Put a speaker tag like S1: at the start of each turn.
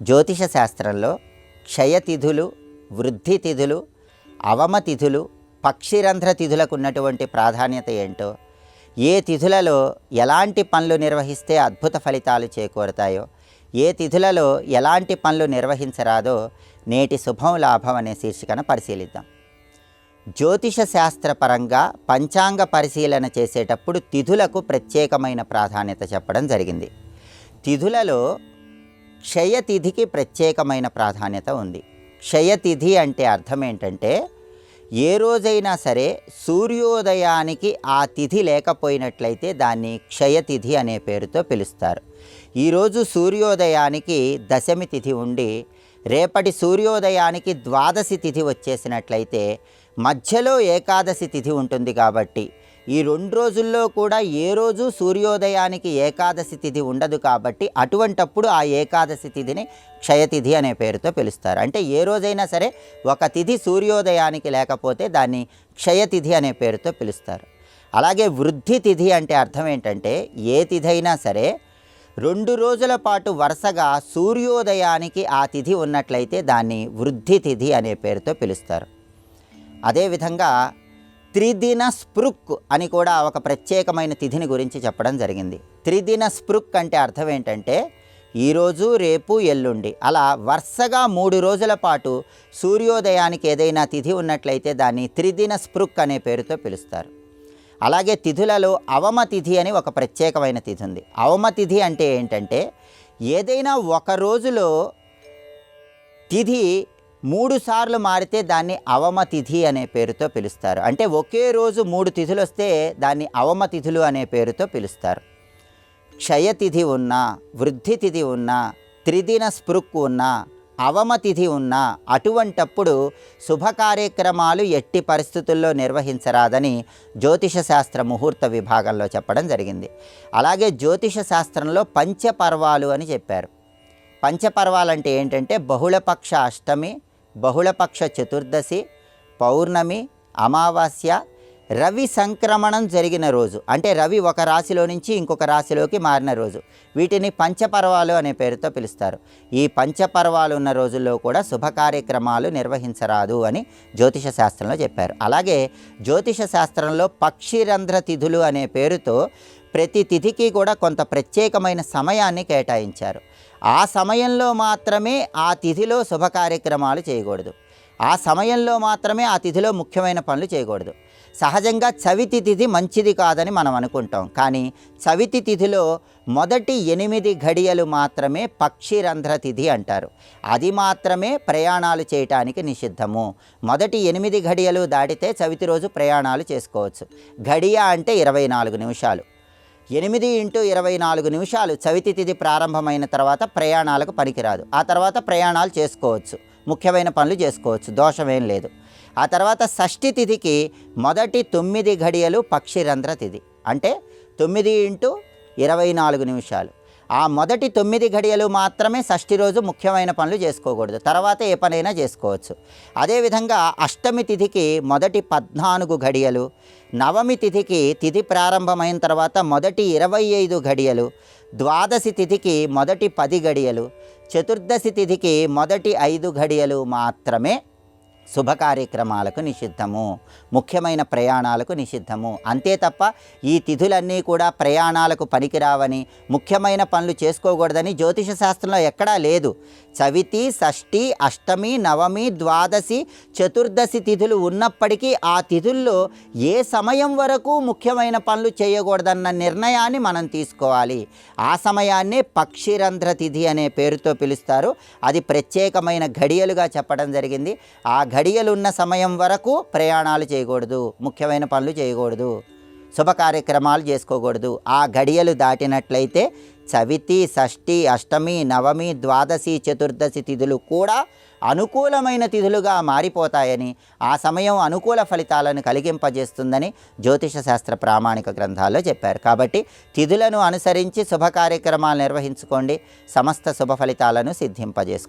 S1: జ్యోతిష శాస్త్రంలో క్షయతిథులు, వృద్ధి తిథులు, అవమ తిథులు, పక్షిరంధ్ర తిథులకు ఉన్నటువంటి ప్రాధాన్యత ఏంటో, ఏ తిథులలో ఎలాంటి పనులు నిర్వహిస్తే అద్భుత ఫలితాలు చేకూరుతాయో, ఏ తిథులలో ఎలాంటి పనులు నిర్వహించరాదో నేటి శుభం లాభం అనే శీర్షికను పరిశీలిద్దాం. జ్యోతిష శాస్త్రపరంగా పంచాంగ పరిశీలన చేసేటప్పుడు తిథులకు ప్రత్యేకమైన ప్రాధాన్యత చెప్పడం జరిగింది. తిథులలో క్షయతిథికి ప్రత్యేకమైన ప్రాధాన్యత ఉంది. క్షయతిథి అంటే అర్థం ఏంటంటే, ఏ రోజైనా సరే సూర్యోదయానికి ఆ తిథి లేకపోయినట్లయితే దాన్ని క్షయతిథి అనే పేరుతో పిలుస్తారు. ఈరోజు సూర్యోదయానికి దశమి తిథి ఉండి రేపటి సూర్యోదయానికి ద్వాదశి తిథి వచ్చేసినట్లయితే మధ్యలో ఏకాదశి తిథి ఉంటుంది. కాబట్టి ఈ 2 రోజుల్లో కూడా ఏ రోజు సూర్యోదయానికి ఏకాదశి తిథి ఉండదు. కాబట్టి అటువంటప్పుడు ఆ ఏకాదశి తిథిని క్షయతిథి అనే పేరుతో పిలుస్తారు. అంటే ఏ రోజైనా సరే ఒక తిథి సూర్యోదయానికి లేకపోతే దాన్ని క్షయతిథి అనే పేరుతో పిలుస్తారు. అలాగే వృద్ధి తిథి అంటే అర్థం ఏంటంటే, ఏ తిథి అయినా సరే 2 రోజుల పాటు వరుసగా సూర్యోదయానికి ఆ తిథి ఉన్నట్లయితే దాన్ని వృద్ధి తిథి అనే పేరుతో పిలుస్తారు. అదేవిధంగా త్రిదిన స్పృక్ అని కూడా ఒక ప్రత్యేకమైన తిథిని గురించి చెప్పడం జరిగింది. త్రిదిన స్పృక్ అంటే అర్థం ఏంటంటే, ఈరోజు, రేపు, ఎల్లుండి అలా వరుసగా 3 రోజుల పాటు సూర్యోదయానికి ఏదైనా తిథి ఉన్నట్లయితే దాన్ని త్రిదిన స్పృక్ అనే పేరుతో పిలుస్తారు. అలాగే తిథులలో అవమ తిథి అని ఒక ప్రత్యేకమైన తిథి ఉంది. అవమ తిథి అంటే ఏంటంటే, ఏదైనా ఒక రోజులో తిథి 3 సార్లు మారితే దాన్ని అవమ తిథి అనే పేరుతో పిలుస్తారు. అంటే ఒకే రోజు 3 తిథులు వస్తే దాన్ని అవమ తిథులు అనే పేరుతో పిలుస్తారు. క్షయతిథి ఉన్నా, వృద్ధి తిథి ఉన్నా, త్రిదిన స్పృక్ ఉన్నా, అవమ తిథి ఉన్నా అటువంటప్పుడు శుభ కార్యక్రమాలు ఎట్టి పరిస్థితుల్లో నిర్వహించరాదని జ్యోతిష శాస్త్ర ముహూర్త విభాగంలో చెప్పడం జరిగింది. అలాగే జ్యోతిష శాస్త్రంలో పంచపర్వాలు అని చెప్పారు. పంచపర్వాలంటే ఏంటంటే, బహుళపక్ష అష్టమి, బహుళపక్ష చతుర్దశి, పౌర్ణమి, అమావాస్య, రవి సంక్రమణం జరిగిన రోజు, అంటే రవి ఒక రాశిలో నుంచి ఇంకొక రాశిలోకి మారిన రోజు, వీటిని పంచపర్వాలు అనే పేరుతో పిలుస్తారు. ఈ పంచపర్వాలు ఉన్న రోజుల్లో కూడా శుభ కార్యక్రమాలు నిర్వహించరాదు అని జ్యోతిష శాస్త్రంలో చెప్పారు. అలాగే జ్యోతిష శాస్త్రంలో పక్షిరంధ్ర తిథులు అనే పేరుతో ప్రతి తిథికి కూడా కొంత ప్రత్యేకమైన సమయాన్ని కేటాయించారు. ఆ సమయంలో మాత్రమే ఆ తిథిలో శుభ కార్యక్రమాలు చేయకూడదు. ఆ సమయంలో మాత్రమే ఆ తిథిలో ముఖ్యమైన పనులు చేయకూడదు. సహజంగా చవితి తిథి మంచిది కాదని మనం అనుకుంటాం. కానీ చవితి తిథిలో మొదటి 8 ఘడియలు మాత్రమే పక్షిరంధ్ర తిథి అంటారు. అది మాత్రమే ప్రయాణాలు చేయటానికి నిషిద్ధము. మొదటి 8 ఘడియలు దాటితే చవితి రోజు ప్రయాణాలు చేసుకోవచ్చు. ఘడియ అంటే 24 నిమిషాలు. 8 × 24 నిమిషాలు చవితి తిథి ప్రారంభమైన తర్వాత ప్రయాణాలకు పనికిరాదు. ఆ తర్వాత ప్రయాణాలు చేసుకోవచ్చు, ముఖ్యమైన పనులు చేసుకోవచ్చు, దోషమేం లేదు. ఆ తర్వాత షష్ఠి తిథికి మొదటి 9 ఘడియలు పక్షిరంధ్ర తిథి, అంటే 9 × 24 నిమిషాలు. ఆ మొదటి 9 ఘడియలు మాత్రమే షష్ఠి రోజు ముఖ్యమైన పనులు చేసుకోకూడదు, తర్వాత ఏ పనైనా చేసుకోవచ్చు. అదేవిధంగా అష్టమి తిథికి మొదటి 14 ఘడియలు, నవమి తిథికి తిథి ప్రారంభమైన తర్వాత మొదటి 25 ఘడియలు, ద్వాదశి తిథికి మొదటి 10 ఘడియలు, చతుర్దశి తిథికి మొదటి 5 ఘడియలు మాత్రమే శుభ కార్యక్రమాలకు నిషిద్ధము, ముఖ్యమైన ప్రయాణాలకు నిషిద్ధము. అంతే తప్ప ఈ తిథులన్నీ కూడా ప్రయాణాలకు పనికిరావని, ముఖ్యమైన పనులు చేసుకోకూడదని జ్యోతిష శాస్త్రంలో ఎక్కడా లేదు. చవితి, షష్ఠి, అష్టమి, నవమి, ద్వాదశి, చతుర్దశి తిథులు ఉన్నప్పటికీ ఆ తిథుల్లో ఏ సమయం వరకు ముఖ్యమైన పనులు చేయకూడదన్న నిర్ణయాన్ని మనం తీసుకోవాలి. ఆ సమయాన్నే పక్షిరంధ్ర తిథి అనే పేరుతో పిలుస్తారు. అది ప్రత్యేకమైన ఘడియలుగా చెప్పడం జరిగింది. ఆ ఘడియలున్న సమయం వరకు ప్రయాణాలు చేయకూడదు, ముఖ్యమైన పనులు చేయకూడదు, శుభ కార్యక్రమాలు చేసుకోకూడదు. ఆ ఘడియలు దాటినట్లయితే చవితి, షష్ఠి, అష్టమి, నవమి, ద్వాదశి, చతుర్దశి తిథులు కూడా అనుకూలమైన తిథులుగా మారిపోతాయని, ఆ సమయం అనుకూల ఫలితాలను కలిగింపజేస్తుందని జ్యోతిష శాస్త్ర ప్రామాణిక గ్రంథాల్లో చెప్పారు. కాబట్టి తిథులను అనుసరించి శుభ కార్యక్రమాలు నిర్వహించుకోండి, సమస్త శుభ ఫలితాలను సిద్ధింపజేసుకోండి.